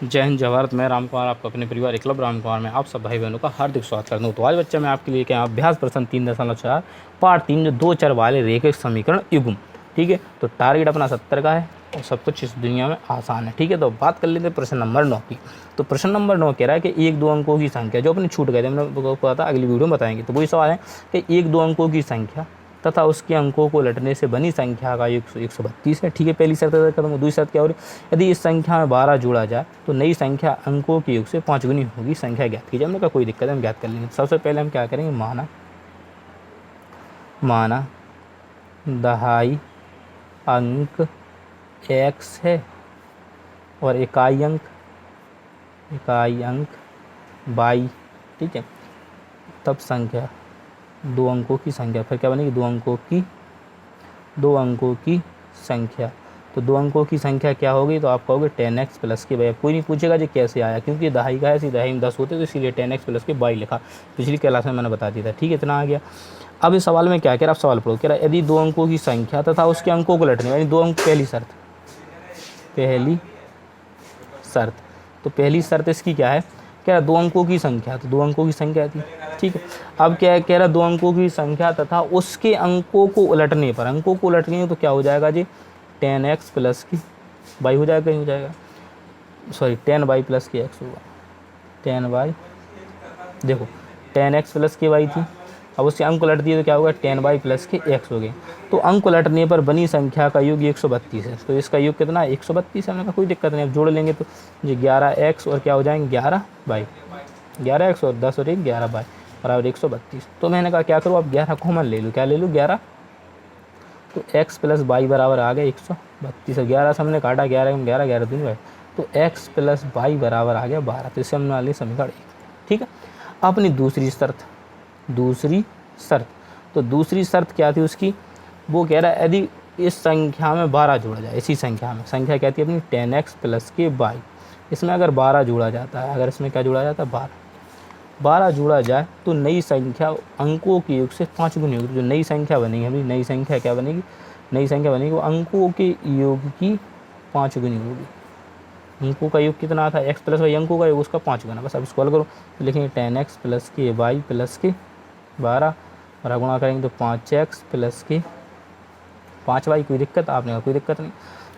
जय हिंद जय भारत। मैं राम कुमार आपका अपने परिवार क्लब राम कुमार में आप सब भाई बहनों का हार्दिक स्वागत करता हूँ। तो आज बच्चा मैं आपके लिए क्या अभ्यास प्रश्न 3.4 पार्ट 3 जो 2 चर वाले रेखिक समीकरण युग्म। ठीक है, तो टारगेट अपना 70 का है और सब कुछ इस दुनिया में आसान है। ठीक है, तो बात कर लेते हैं प्रश्न नंबर 9 की। तो प्रश्न नंबर 9 कह रहा है कि 1-2 अंकों की संख्या जो अपने छूट गए थे, हमने कहा था अगली वीडियो में बताएंगे। तो वही सवाल है कि 1-2 अंकों की संख्या तथा उसके अंकों को लटने से बनी संख्या का योग 132 है। ठीक है, पहली शर्त खत्म। दूसरी शर्त क्या हो रही है, यदि इस संख्या में 12 जोड़ा जाए तो नई संख्या अंकों के योग से 5 गुनी होगी। संख्या ज्ञात कीजिए। हमने कहा कोई दिक्कत है, हम ज्ञात कर लेंगे। सबसे पहले हम क्या करेंगे, माना दहाई अंक x है और इकाई अंक y। ठीक है, तब संख्या 2 अंकों की संख्या, फिर क्या बनेगी, 2 अंकों की संख्या। तो 2 अंकों की संख्या क्या होगी, तो आप कहोगे 10x प्लस के वाई। कोई नहीं पूछेगा जी कैसे आया, क्योंकि दहाई का है, इसी दहाई में 10 होते तो इसीलिए 10x प्लस के वाई लिखा। पिछली क्लास में मैंने बता दिया था। ठीक है, इतना आ गया। अब इस सवाल में क्या कह रहा है, आप सवाल पढ़ो। कह रहा है यदि 2 अंकों की संख्या तथा उसके अंकों को लटने, यानी 2 अंक, पहली शर्त। तो पहली शर्त इसकी क्या है, कह रहा 2 अंकों की संख्या, तो 2 अंकों की संख्या थी। ठीक है, अब क्या है, कह रहा 2 अंकों की संख्या तथा उसके अंकों को उलटने पर, अंकों को उलटने तो क्या हो जाएगा जी, 10x प्लस की वाई हो जाएगा, कहीं हो जाएगा, सॉरी 10y प्लस की x होगा। 10y, देखो 10x प्लस की वाई थी, अब उसके अंक उलट दिए तो क्या होगा, 10y प्लस के x हो गए। तो अंक उलटने पर बनी संख्या का योग 132 है। तो इसका योग कितना है, 132 है। हमने कहा कोई दिक्कत नहीं, अब जोड़ लेंगे तो ये 11x और क्या हो जाएंगे, 11y, 11x और 10 और 1 11y बराबर 132। तो मैंने कहा क्या करूँ, अब 11 कॉमन ले लूँ। क्या ले लूँ, 11। तो x प्लस वाई बराबर आ गया 132। 11 से हमने काटा, 11 में 11, 11 दूंगा, तो x प्लस वाई बराबर आ गया 12। तो इससे हमने वाली समीकरण 1। ठीक है, अपनी दूसरी शर्त, तो दूसरी शर्त क्या थी उसकी, वो कह रहा है यदि इस संख्या में 12 जोड़ा जाए, इसी संख्या में, संख्या क्या थी अपनी 10x प्लस के वाई, इसमें अगर 12 जोड़ा जाता है, अगर इसमें क्या जोड़ा जाता है, 12 जोड़ा जाए तो नई संख्या अंकों के योग से 5 गुनी होगी। जो नई संख्या बनेगी हमारी, नई संख्या क्या बनेगी, नई संख्या बनेगी वो अंकों के योग की 5 गुनी होगी। अंकों का योग कितना था, x प्लस वाई, अंकों का योग उसका 5 गुना। बस अब इसको हल करो तो लिखेंगे 10x प्लस के वाई प्लस के 12 और गुणा करेंगे तो 5x प्लस के 5y। कोई दिक्कत, आपने कहा कोई दिक्कत नहीं।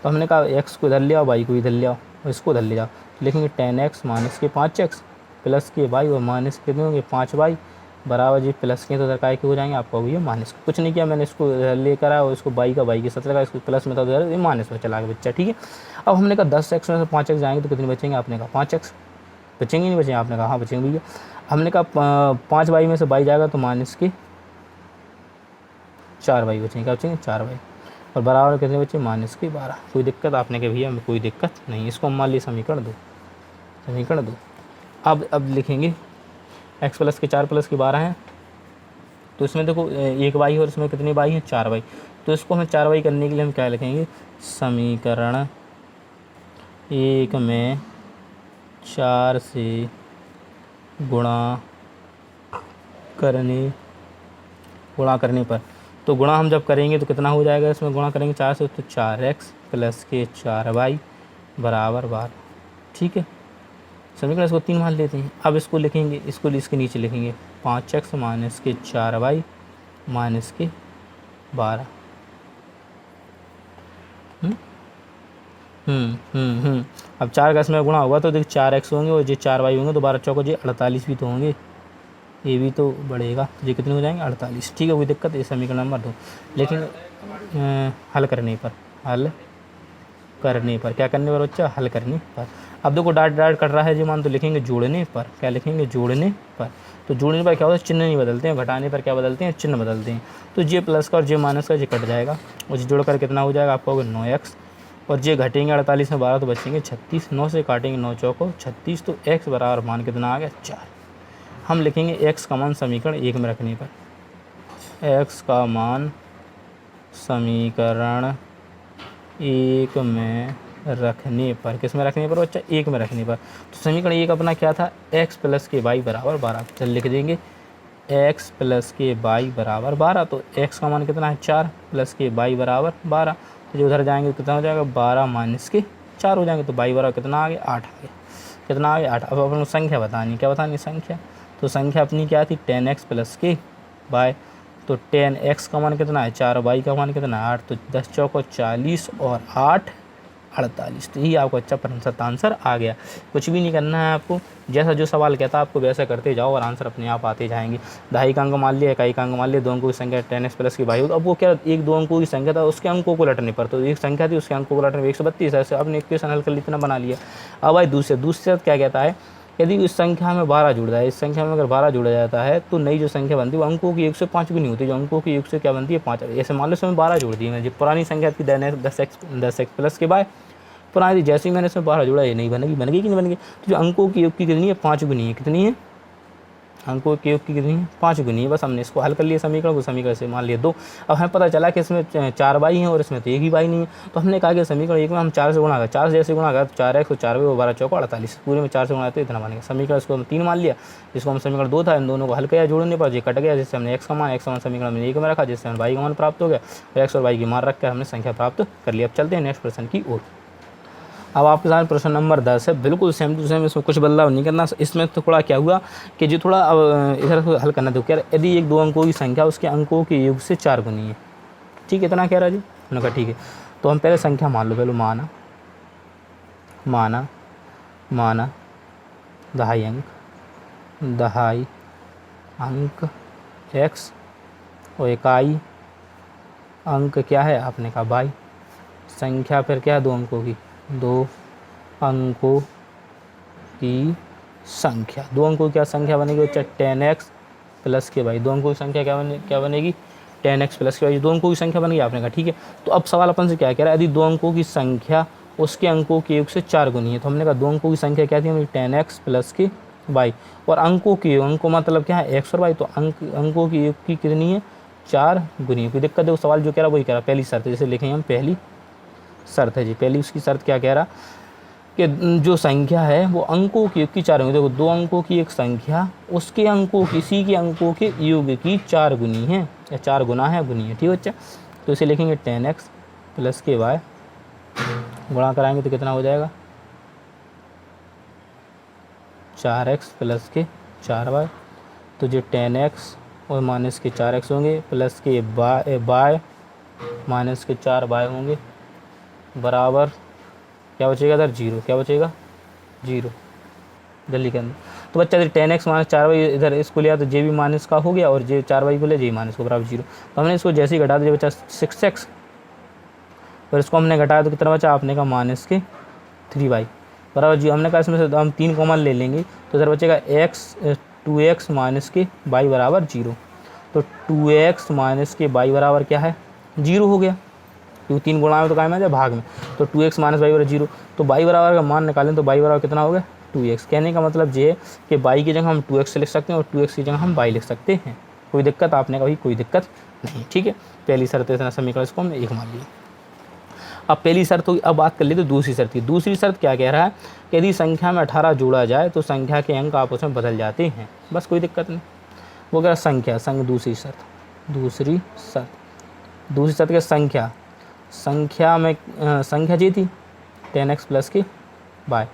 तो हमने कहा x को इधर ले आओ, y को इधर ले आओ और इसको इधर ले जाओ। लिखेंगे 10x माइनस के 5x प्लस के वाई और माइनस के होंगे 5y बराबर जी, प्लस के तो इधर काय के हो जाएंगे, आपको ये माइनस। कुछ नहीं किया मैंने, इसको लेकर आया और इसको वाई का वाई के साथ लगा, इसको प्लस में था उधर, ये माइनस में चला गया बच्चा। ठीक है, अब हमने कहा 10x में से 5x जाएंगे तो कितने बचेंगे, आपने कहा 5x बचेंगे, नहीं बचेंगे, आपने कहा हाँ बचेंगे भैया। हमने कहा 5y में से y जाएगा तो माइनस के 4y बचेंगे, क्या बचेंगे 4y और बराबर कितने बचे, माइनस के 12। कोई दिक्कत, आपने कहा भैया कोई दिक्कत नहीं। इसको मान ली समीकरण 2। अब लिखेंगे x प्लस के 4 प्लस के 12 हैं, तो इसमें देखो 1 y और इसमें कितनी y है, 4y। तो इसको हमें 4y करने के लिए हम क्या लिखेंगे, समीकरण 1 में 4 से गुणा करने पर, तो गुणा हम जब करेंगे तो कितना हो जाएगा, इसमें गुणा करेंगे 4 से तो 4x प्लस के 4y बराबर 12। ठीक है, समीकरण इसको 3 मान लेते हैं। अब इसको लिखेंगे, इसको इसके नीचे लिखेंगे 5x माइनस के 4y माइनस के 12। अब 4 का इसमें गुणा होगा तो देखिए 4x होंगे और ये 4y होंगे, तो 12 चौको जी 48 भी तो होंगे, ये भी तो बढ़ेगा, ये कितने हो जाएंगे 48। ठीक है, कोई दिक्कत, ये समीकरण नंबर 2। लेकिन हल करने पर क्या करने पर बच्चा, हल करने पर। अब देखो डाट कट रहा है जी मान, तो लिखेंगे जोड़ने पर। क्या लिखेंगे, जोड़ने पर। तो जोड़ने पर क्या होता है, चिन्ह नहीं बदलते हैं, घटाने पर क्या बदलते हैं, चिन्ह बदलते हैं। तो जे प्लस का और जे माइनस का ये कट जाएगा और जोड़ कर कितना हो जाएगा, आपको 9x और जे घटेंगे 48 में 12 तो बचेंगे 36। 9 से काटेंगे 9 चौको 36, तो x बराबर मान कितना आ गया 4। हम लिखेंगे x का मान समीकरण 1 में रखने पर, x का मान समीकरण 1 में रखने पर, किस में रखने पर बच्चा, 1 में रखने पर। तो समीकरण 1 अपना क्या था, x प्लस के वाई बराबर 12। चल लिख देंगे x प्लस के वाई बराबर 12। तो x का मान कितना है 4 प्लस के वाई बराबर 12। तो जो उधर जाएंगे तो कितना हो जाएगा, 12 माइनस के 4 हो जाएंगे, तो बाई बराबर कितना आ गया 8 आ गया। कितना आ गया 8। अब अपन को संख्या बतानी, क्या बतानी संख्या, तो संख्या अपनी क्या थी 10x प्लस के बाय, तो 10x का मान कितना है 4, y का मान कितना है 8, तो 10 चौको 40 और 8 48। तो यही आपको अच्छा प्रतिशत आंसर आ गया। कुछ भी नहीं करना है आपको, जैसा जो सवाल कहता है आपको वैसा करते जाओ और आंसर अपने आप आते जाएंगे। 2.5 का अंक मान लिया, 1 का अंक मान लिया, 2 अंकों की संख्या 10x प्लस की बाई होगी। अब वो क्या, एक 2 अंकों की संख्या था उसके अंकों को लटने पर, तो एक संख्या थी उसके अंकों को लटने पर 132, ऐसे आपने इक्वेशन हल कर ली, इतना बना लिया। अब भाई दूसरे क्या कहता है, यदि इस संख्या में 12 जुड़ जाए, इस संख्या में अगर 12 जुड़ा जाता है तो नई जो संख्या बनती है वो अंकों की 1 से 5 भी नहीं होती, जो अंकों की 1 से क्या बनती है 5। ऐसे मान लो इसमें 12 जोड़ दिए, जो पुरानी संख्या थी 10x प्लस के बाय पुरानी, जैसे ही मैंने इसमें 12 जोड़ा ये नहीं बनेगी, बनेगी कि नहीं बनेगी। तो जो अंकों की योग की कितनी है 5 गुनी है, कितनी है अंकों के योग की कितनी है 5 गुनी है। बस हमने इसको हल कर लिया समीकरण को, समीकरण से मान लिया 2। अब हमें पता चला कि इसमें 4 बाई हैं और इसमें तो एक ही बाई नहीं है, तो हमने कहा कि समीकरण एक में हम 4 से गुणा कर, 4 से जैसे गुणा कर तो 4x और 4 12 चौको 48, पूरे में 4 से गुणा तो इतना बनेगा। समीकरण इसको हम 3 मान लिया, इसको हम समीकरण 2 था, इन दोनों को हल किया, जोड़ने पर ये कट गया, जिससे हमने x का मान समीकरण में 1 में रखा, जिससे हमें y का मान प्राप्त हो गया, और x और y की मान रख कर हमने संख्या प्राप्त कर लिया। अब चलते हैं नेक्स्ट प्रश्न की ओर। अब आपके सामने प्रश्न नंबर 10 है, बिल्कुल सेम टू सेम, इसमें कुछ बदलाव नहीं करना। इसमें तो थोड़ा क्या हुआ कि जो थोड़ा इधर हल करना था, क्या यदि एक 2 अंकों की संख्या उसके अंकों के योग से 4 गुनी है, ठीक है, इतना कह रहा जी। उन्होंने कहा ठीक है, तो हम पहले संख्या मान लो, पहले माना 2.5 अंक x और इकाई अंक क्या है आपने कहा बाई, संख्या फिर क्या है 2 अंकों की, 2 अंकों की संख्या, 2 अंकों की क्या संख्या बनेगी बच्चा 10x प्लस के बाई, 2 अंकों की संख्या क्या बनेगी 10x प्लस के बाई, 2 अंकों की संख्या बन गई आपने कहा ठीक है। तो अब सवाल अपन से क्या कह रहा है, यदि 2 अंकों की संख्या उसके अंकों के योग से 4 गुनी है, तो हमने कहा 2 अंकों की संख्या क्या थी हमारी 10x प्लस के बाई, और अंकों की अंकों मतलब क्या है x और y, तो अंकों की योग की कितनी है 4 गुनी है। कोई दिक्कत है, वो सवाल जो कह रहा है वही कह रहा है, पहली शर्त जैसे लिखेंगे हम, पहली शर्त है जी, पहली उसकी शर्त क्या कह रहा कि जो संख्या है वो अंकों की योग की 4 होंगी। देखो 2 अंकों की एक संख्या उसके अंकों किसी के अंकों के योग की 4 गुनी है, या 4 गुना है, गुनी है, ठीक है बच्चा। तो इसे लिखेंगे 10x प्लस के वाई, गुणा कराएंगे तो कितना हो जाएगा 4x प्लस के 4y, तो जो 10x और माइनस के 4x होंगे, प्लस के बाय माइनस के 4y होंगे, बराबर क्या बचेगा इधर 0, क्या बचेगा 0, जल्दी के अंदर। तो बच्चा 10x माइनस 4y इधर इसको लिया तो जे भी माइनस का हो गया, और जे 4y को ले जे माइनस को बराबर 0। तो हमने इसको जैसे ही घटा दिया बच्चा 6x, और इसको हमने घटाया तो कितना बचा आपने कहा माइनस के 3y बराबर 0। हमने कहा इसमें से हम 3 कॉमन ले लेंगे, तो इधर बचेगा 2x माइनस के y बराबर 0। तो 2x माइनस के y बराबर क्या है 0 हो गया, क्योंकि 3 गुणा में तो काय में जाए भाग में, तो 2x माइनस y बराबर 0। तो y बराबर का मान निकालें तो y बराबर कितना हो गया 2x। कहने का मतलब ये है कि y की जगह हम 2x लिख सकते हैं और 2x की जगह हम y लिख सकते हैं। कोई दिक्कत आपने कहा कोई दिक्कत नहीं, ठीक है। पहली शर्त इतना समीकरण इसको हमने 1 मान लिया। अब पहली शर्त होगी, अब बात कर लेते दूसरी शर्त की। दूसरी शर्त क्या कह रहा है कि यदि संख्या में 18 जोड़ा जाए तो संख्या के अंक आपस में बदल जाते हैं, बस कोई दिक्कत नहीं। वो कह रहा दूसरी शर्त के संख्या में संख्या जी थी 10x प्लस के बाय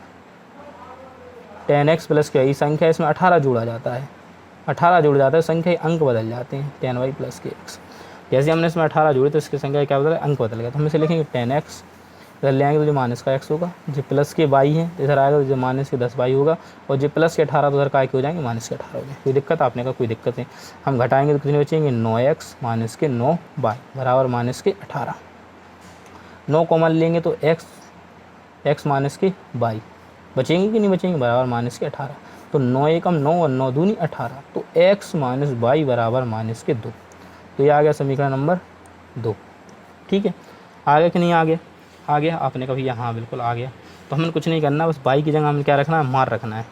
10x प्लस के, संख्या इसमें 18 जोड़ा जाता है, 18 जोड़ जाता है, संख्या के अंक बदल जाते हैं 10y प्लस के x। जैसे हमने इसमें 18 जोड़े तो इसकी संख्या क्या बदला, अंक बदल गया। तो हम इसे लिखेंगे 10x, इधर ले आएंगे तो जो माइनस का x होगा, जो प्लस के y है इधर आएगा तो जो माइनस के 10y होगा, और जो प्लस के 18 तो उधर का हो जाएंगे माइनस के 18 हो जाएंगे। कोई दिक्कत आपने कहा कोई दिक्कत नहीं। हम घटाएंगे तो कितने बचेंगे 9x माइनस के 9y बराबर माइनस के 18। 9 कॉमन लेंगे तो x माइनस के y बचेंगे कि नहीं बचेंगे, बराबर माइनस के 18। तो 9 एकम 9 और 9 दूनी 18, तो x माइनस y बराबर माइनस के 2। तो ये आ गया समीकरण नंबर 2, ठीक है। आ गया कि नहीं आ गया, आ गया आपने कभी यहाँ बिल्कुल आ गया। तो हमें कुछ नहीं करना, बस y की जगह हमें क्या रखना है, मार रखना है,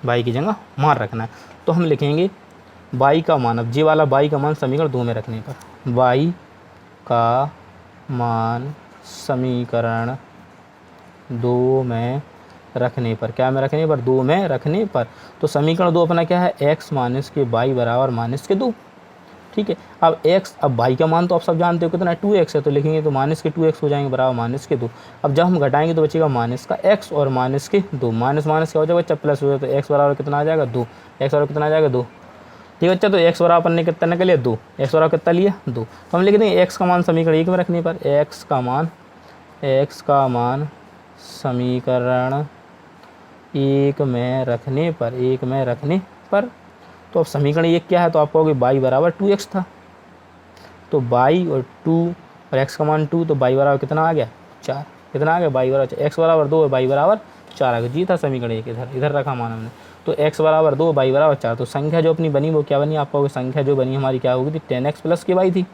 y की जगह मार रखना है। तो हम लिखेंगे y का मान, अब जी वाला y का मान समीकरण 2 में रखने पर, y का मान समीकरण 2 में रखने पर, क्या में रखने पर 2 में रखने पर, तो समीकरण 2 अपना क्या है x माइनस के y बराबर माइनस के 2। ठीक है। अब x, अब बाई का मान तो आप सब जानते हो कितना है, 2x है, तो लिखेंगे तो माइनस के 2x हो जाएंगे बराबर माइनस के 2। अब जब हम घटाएंगे तो बचेगा माइनस का x और माइनस के 2, माइनस माइनस क्या हो जाएगा बच्चा प्लस हो जाएगा, तो x बराबर कितना आ जाएगा 2, x बराबर कितना आ जाएगा 2। ठीक है बच्चा, तो x बराबर ने कितना निकले 2, x बराबर कितना लिया 2, तो हम लिख देंगे x का मान समीकरण 1 में रखने पर, x का मान समीकरण 1 में रखने पर, तो अब समीकरण 1 क्या है, तो आप कहोगे y बराबर 2x था, तो y और 2 और x का मान 2, तो y बराबर कितना आ गया 4, कितना आ गया y बराबर x बराबर 2 और y बराबर 4 आ गया। जी था समीकरण 1, इधर रखा मान हमने, तो x बराबर 2 y बराबर 4, तो संख्या जो अपनी बनी वो क्या बनी, आप कहोगे संख्या जो बनी हमारी क्या होगी थी 10x प्लस के y थी।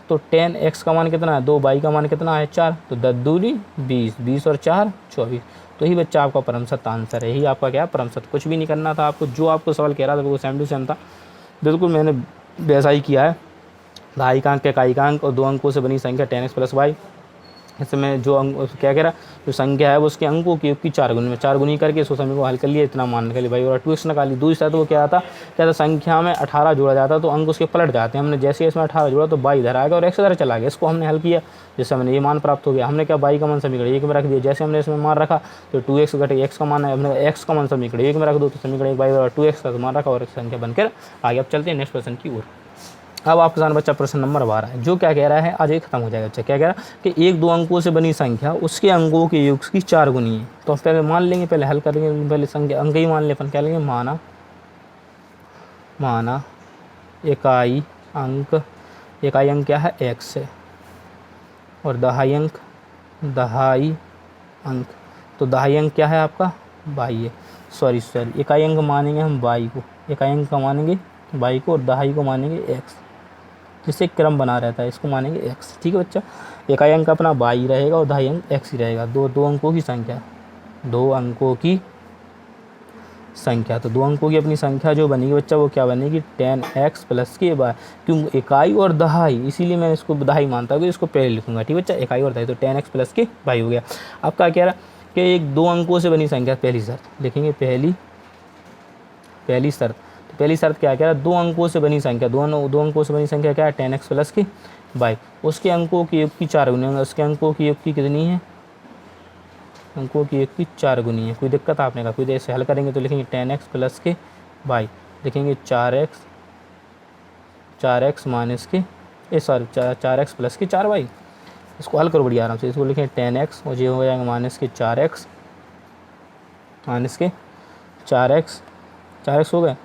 तो 10x का मान कितना है 2, y का मान कितना है 4, तो 10 दूनी 20, 20 और 4 24, तो ही बच्चा आपका परम सत्य आंसर है, यही आपका क्या परम सत्य। कुछ भी नहीं करना था आपको, जो आपको सवाल कह रहा था वो सेम टू सेम था, बिल्कुल मैंने वैसा ही किया है। ढाई का अंक, इकाई का अंक और 2 अंकों से बनी संख्या 10x प्लस y, इसमें जो अंक क्या कह रहा जो संख्या है वो उसके अंकों की योग की 4 गुनी में 4 गुनी करके इसको समीकरण को हल कर लिया, इतना मान निकाली भाई, और 2x निकाली। दूसरी शर्त वो क्या था, संख्या में 18 जोड़ा जाता तो अंक उसके पलट जाते हैं, हमने जैसे इसमें 18 जोड़ा तो y इधर आ गया और x इधर चला गया, इसको हमने हल किया, जिससे हमने ये मान प्राप्त हो गया। हमने क्या y का मान समीकरण 1 में रख दिया, जैसे हमने इसमें मान रखा तो 2x घटे x का मान है, हमने x का मान समीकरण 1 में रख दो, तो समीकरण 1 y 2x का मान रखा और संख्या बनकर आगे। अब चलते हैं नेक्स्ट प्रश्न की ओर। अब आपके सामने बच्चा प्रश्न नंबर 12 है, जो क्या कह रहा है, आज ये खत्म हो जाएगा बच्चा। क्या कह रहा है कि 1 2 अंकों से बनी संख्या उसके अंकों के योग की 4 गुनी है, तो हम पहले मान लेंगे, पहले हल करेंगे, पहले संख्या अंक ही मान ले, अपन क्या लेंगे माना इकाई अंक क्या है x है, और दहाई अंक तो दहाई अंक क्या है आपका y है, सॉरी इकाई अंक मानेंगे हम y को, इकाई अंक का मानेंगे y को और दहाई को मानेंगे x, जिससे क्रम बना रहता है, इसको मानेंगे x। ठीक है बच्चा, इकाई अंक अपना y रहेगा और दहाई अंक x ही रहेगा, दो अंकों की संख्या, तो 2 अंकों की अपनी संख्या जो बनेगी बच्चा वो क्या बनेगी 10x प्लस के y, क्यों इकाई और दहाई, इसीलिए मैं इसको दहाई मानता हूँ, इसको पहले लिखूंगा। ठीक बच्चा, इकाई और दहाई, तो 10x प्लस के y हो गया। अब क्या कह रहा कि 1 2 अंकों से बनी संख्या, पहली शर्त लिखेंगे, पहली शर्त क्या कह रहा है, 2 अंकों से बनी संख्या, दो अंकों से बनी संख्या क्या है 10x प्लस की y, उसके अंकों की योग की 4 गुनी, उसके अंकों की योग की कितनी है, अंकों की योग की 4 गुनी है। कोई दिक्कत आपने कहा, कोई ऐसे हल करेंगे तो लिखेंगे 10x प्लस के y, लिखेंगे 4x माइनस के 4x प्लस के 4y, इसको हल करो बढ़िया आराम से, इसको लिखें 10x और ये हो जाएगा माइनस के 4x हो गए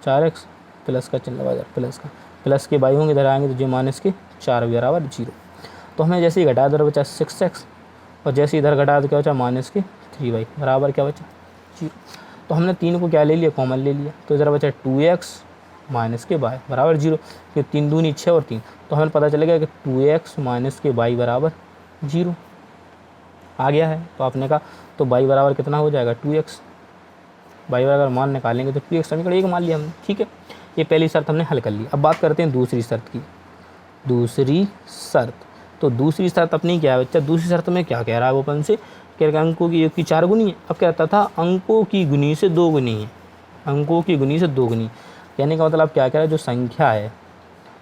4x प्लस का चिन्ह लगा, प्लस के y होंगे, इधर आएंगे तो ये माइनस के 4 बराबर 0। तो हमें जैसे ही घटाया इधर बचा 6x और जैसे इधर घटाया तो क्या बचा माइनस के 3y बराबर क्या बचा 0। तो हमने 3 को क्या ले लिया, कॉमन ले लिया, तो इधर बचा 2x माइनस के y बराबर 0, फिर 3 दूनी 6 और 3, तो हमें पता चलेगा कि 2x माइनस के y बराबर 0 आ गया है। तो आपने कहा तो y बराबर कितना हो जाएगा 2x, y बराबर मान निकालेंगे तो 2x समीकरण 1 मान लिया हमने। ठीक है, ये पहली शर्त हमने हल कर ली। अब बात करते हैं दूसरी शर्त की। तो दूसरी शर्त अपनी क्या है बच्चा, दूसरी शर्त में क्या कह रहा है वो अपन से, कह रहा है अंकों की योग की 4 गुनी है। अब कहता था अंकों की गुनी से 2 गुनी है, अंकों की गुनी से 2 गुनी, कहने का मतलब क्या कह रहा है, जो संख्या है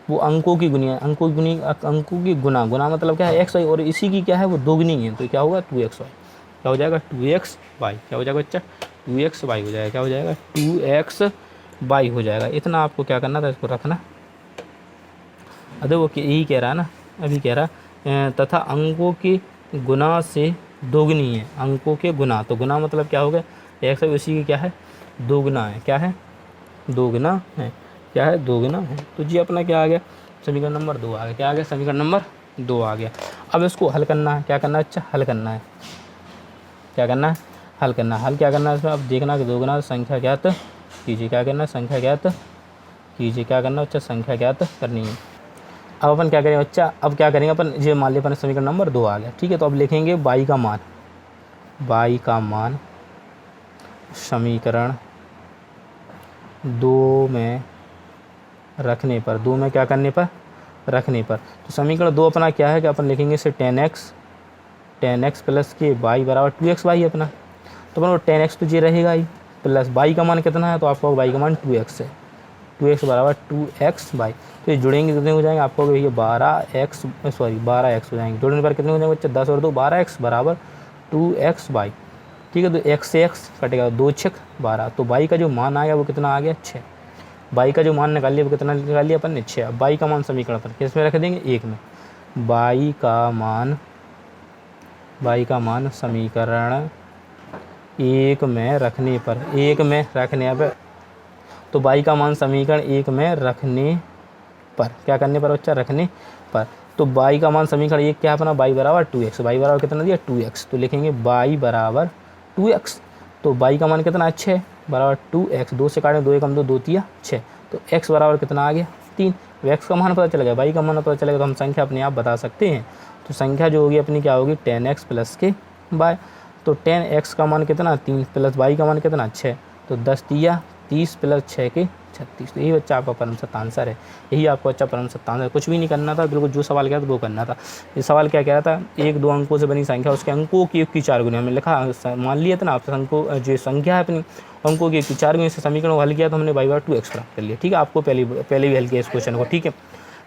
वो अंकों की गुनी है, अंकों की गुना मतलब क्या है x y, और इसी की क्या है वो 2 गुनी है, तो क्या होगा 2xy, क्या हो जाएगा 2xy, क्या हो जाएगा बच्चा 2xy हो जाएगा, क्या हो जाएगा 2xy हो जाएगा। इतना आपको क्या करना था, इसको रखना। अरे वो यही कह रहा है ना, अभी कह रहा तथा अंकों की गुना से दोगुनी है, अंकों के गुना, तो गुना मतलब क्या हो गया x है, उसी की क्या है दोगुना है, क्या है दोगुना है, क्या है दोगुना है। तो जी अपना क्या आ गया समीकरण नंबर 2 आ गया, क्या आ गया समीकरण नंबर 2 आ गया। अब इसको हल करना है, क्या करना है अच्छा हल करना है, क्या करना है हल करना है। हल क्या करना है इसमें, अब देखना कि दोगुना संख्या ज्ञात कीजिए, क्या करना है संख्या ज्ञात कीजिए, क्या करना अच्छा संख्या ज्ञात करनी है। अब अपन क्या करेंगे बच्चा, अब क्या करेंगे अपन, ये मान लिया अपन समीकरण नंबर 2 आ गया। ठीक है, तो अब लिखेंगे y का मान समीकरण 2 में रखने पर, 2 में क्या करने पर रखने पर, तो समीकरण 2 अपना क्या है कि अपन लिखेंगे इसे 10x प्लस के y बराबर 2xy अपना, तो अपन 10x तो ये रहेगा ही, प्लस y का मान कितना है, तो आपका y का मान 2x है, 2x बराबर 2x/। तो ये जुड़ेंगे कितने हो जाएंगे आपको, ये 12x हो जाएंगे। जुड़ने पर कितने हो जाएंगे बच्चे, 10 और 2 12x बराबर 2x/। ठीक है, तो x से x कटेगा, 2 6 12। तो y का जो मान आया वो कितना आ गया 6। y का जो मान निकाल लिया वो कितना निकाल लिया अपन ने 6। अब y का मान समीकरण पर किस में रख देंगे, 1 में। y का मान समीकरण 1 में रखने पर, 1 में रखने पर, तो y का मान समीकरण 1 में रखने पर, क्या करने पर बच्चा, रखने पर। तो y का मान समीकरण 1 क्या है अपना, y बराबर 2x। y बराबर कितना दिया 2x, तो लिखेंगे y बराबर 2x। तो y का मान कितना है 6 बराबर 2x, 2 से काटें 2 एकम 2, 2 तिया 6। तो x बराबर कितना आ गया 3। x का मान पता चल गया, y का मान पता चलेगा, तो हम संख्या अपने आप बता सकते हैं। तो संख्या जो होगी अपनी क्या होगी 10x प्लस के y। तो 10x का मान कितना 3 प्लस y का मान कितना 6, तो 10 तिया 30 प्लस 6 के 36। तो यही बच्चा आपका परम सत्य आंसर है। यही आपको अच्छा परम सत्य आंसर, कुछ भी नहीं करना था, बिल्कुल जो सवाल किया था वो करना था। ये सवाल क्या कह रहा था, 1 2 अंकों से बनी संख्या, उसके अंकों की 1 की 4 गुनी हमने लिखा, मान लिया था ना आप, अंकों जो संख्या है अपनी अंकों की 1 की 4 गुनी से समीकरण को हल किया, तो हमने y बराबर 2x प्राप्त कर लिया। ठीक है, आपको पहले भी हल किया इस क्वेश्चन को। ठीक है,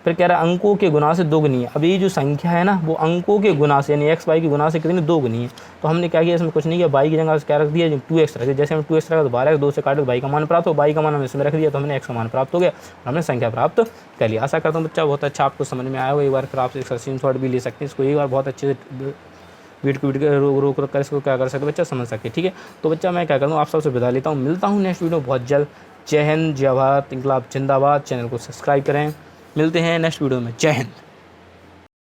फिर कह रहा है अंकों के गुना से 2 गुनी है। अब ये जो संख्या है ना वो अंकों के गुना से, यानी x y के गुना से कितनी 2 गुनी है। तो हमने क्या किया, इसमें कुछ नहीं किया, y की जगह क्या रख दिया 2x रख दिया। जैसे हम 2x रखा तो 12x, 2 से काटे तो y का मान प्राप्त हो, y का मान हमने इसमें रख दिया, तो हमने x का मान प्राप्त हो गया, हमने संख्या प्राप्त कर लिया। आशा करता हूँ बच्चा बहुत अच्छा आपको समझ में आया हो। एक बार फिर आप स्क्रीनशॉट भी ले सकते हैं, इसको एक बार बहुत अच्छे से वीडियो को रोक कर इसको क्या कर सकते बच्चा समझ सकते। ठीक है, तो बच्चा मैं क्या करूँ, आप सबसे विदा लेता हूँ, मिलता हूँ नेक्स्ट वीडियो बहुत जल्द। जय हिंद, जय भारत, इंकलाब जिंदाबाद। चैनल को सब्सक्राइब करें, मिलते हैं नेक्स्ट वीडियो में। जय हिंद।